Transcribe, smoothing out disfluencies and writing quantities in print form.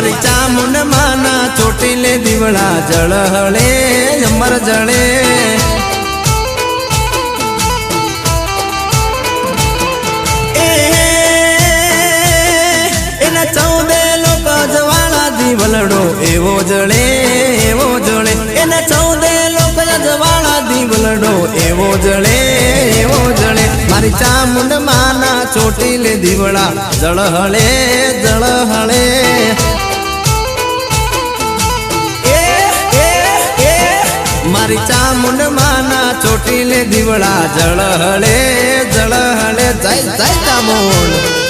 મારી ચામુંડ માના ચોટીલે દીવડા જળહળે અમર જળે એના 14 લોક જવાળા દીવલડો એવો જળે એના 14 લોક જવાળા દીવલડો એવો જળે મારી ચામુંડ માના ચોટીલે દીવડા જળહળે મારી ચામુંડ માના ચોટીલે દીવડા જળહળે જય જય ચામુંડ।